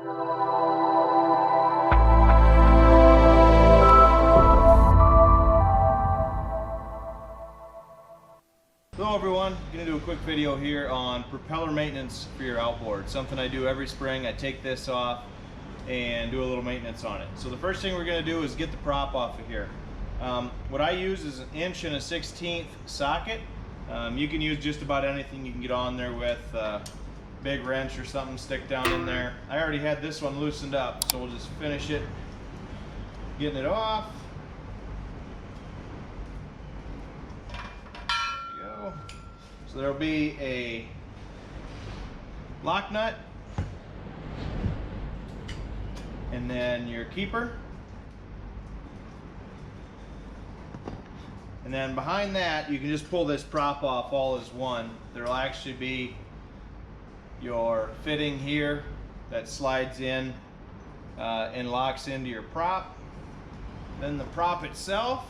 Hello everyone, I'm going to do a quick video here on propeller maintenance for your outboard. Something I do every spring. I take this off and do a little maintenance on it. So the first thing we're going to do is get the prop off of here. What I use is an 1 1/16" socket. You can use just about anything you can get on there with, big wrench or something, stick down in there. I already had this one loosened up, so we'll just finish it, getting it off. So there'll be a lock nut, and then your keeper, and then behind that you can just pull this prop off all as one. There'll actually be your fitting here that slides in and locks into your prop. Then the prop itself.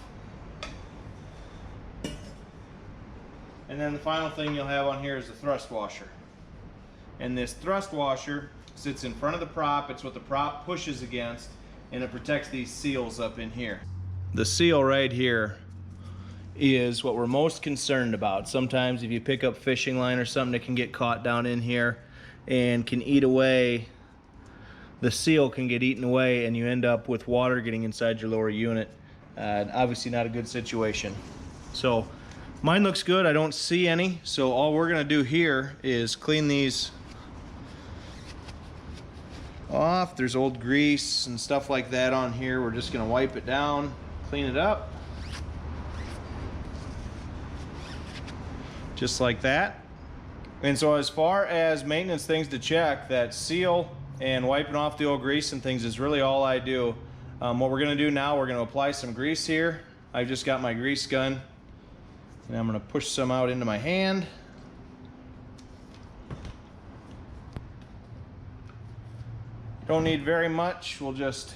And then the final thing you'll have on here is the thrust washer. And this thrust washer sits in front of the prop. It's what the prop pushes against, and it protects these seals up in here. The seal right here is what we're most concerned about. Sometimes if you pick up fishing line or something, it can get caught down in here and can eat away. The seal can get eaten away and you end up with water getting inside your lower unit. Obviously not a good situation. So mine looks good, I don't see any, so all we're gonna do here is clean these off. There's old grease and stuff like that on here. We're just gonna wipe it down, clean it up. Just like that. And so as far as maintenance things to check, that seal and wiping off the old grease and things is really all I do. What we're gonna do now, we're gonna apply some grease here. I've just got my grease gun. And I'm going to push some out into my hand. Don't need very much. We'll just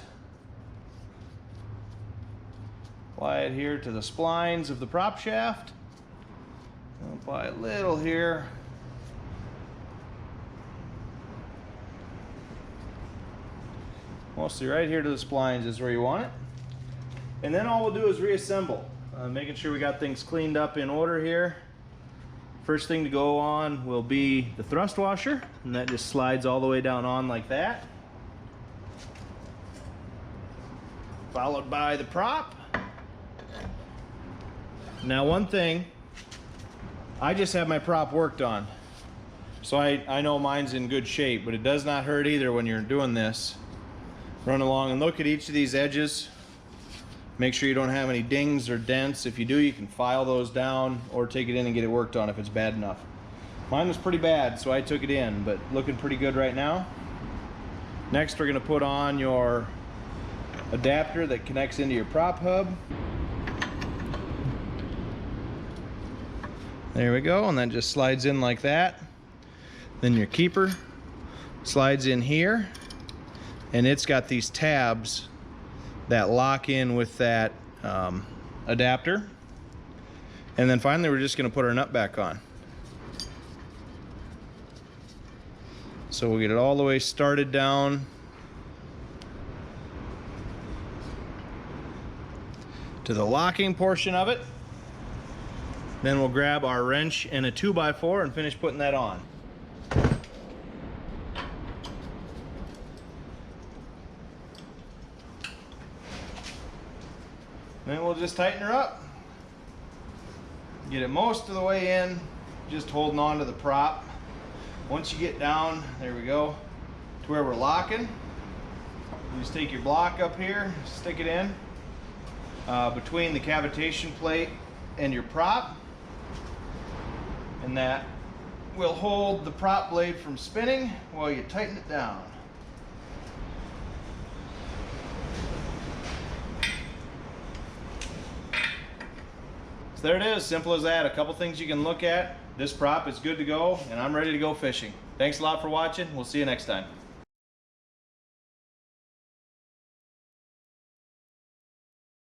apply it here to the splines of the prop shaft. I'll apply a little here. Mostly right here to the splines is where you want it. And then all we'll do is reassemble. Making sure we got things cleaned up in order here. First thing to go on will be the thrust washer, and that just slides all the way down on like that. Followed by the prop. Now one thing, I just have my prop worked on, so I know mine's in good shape, but it does not hurt either when you're doing this. Run along and look at each of these edges. Make sure you don't have any dings or dents. If you do, you can file those down or take it in and get it worked on if it's bad enough. Mine was pretty bad, so I took it in, but looking pretty good right now. Next, we're gonna put on your adapter that connects into your prop hub. There we go, and that just slides in like that. Then your keeper slides in here, and it's got these tabs that lock in with that adapter. And then finally we're just going to put our nut back on. So we'll get it all the way started down to the locking portion of it. Then we'll grab our wrench and a 2x4 and finish putting that on. Then we'll just tighten her up. Get it most of the way in, just holding on to the prop. Once you get down, there we go, to where we're locking, you just take your block up here, stick it in between the cavitation plate and your prop, and that will hold the prop blade from spinning while you tighten it down. So there it is, simple as that. A couple things you can look at. This prop is good to go, and I'm ready to go fishing. Thanks a lot for watching. We'll see you next time.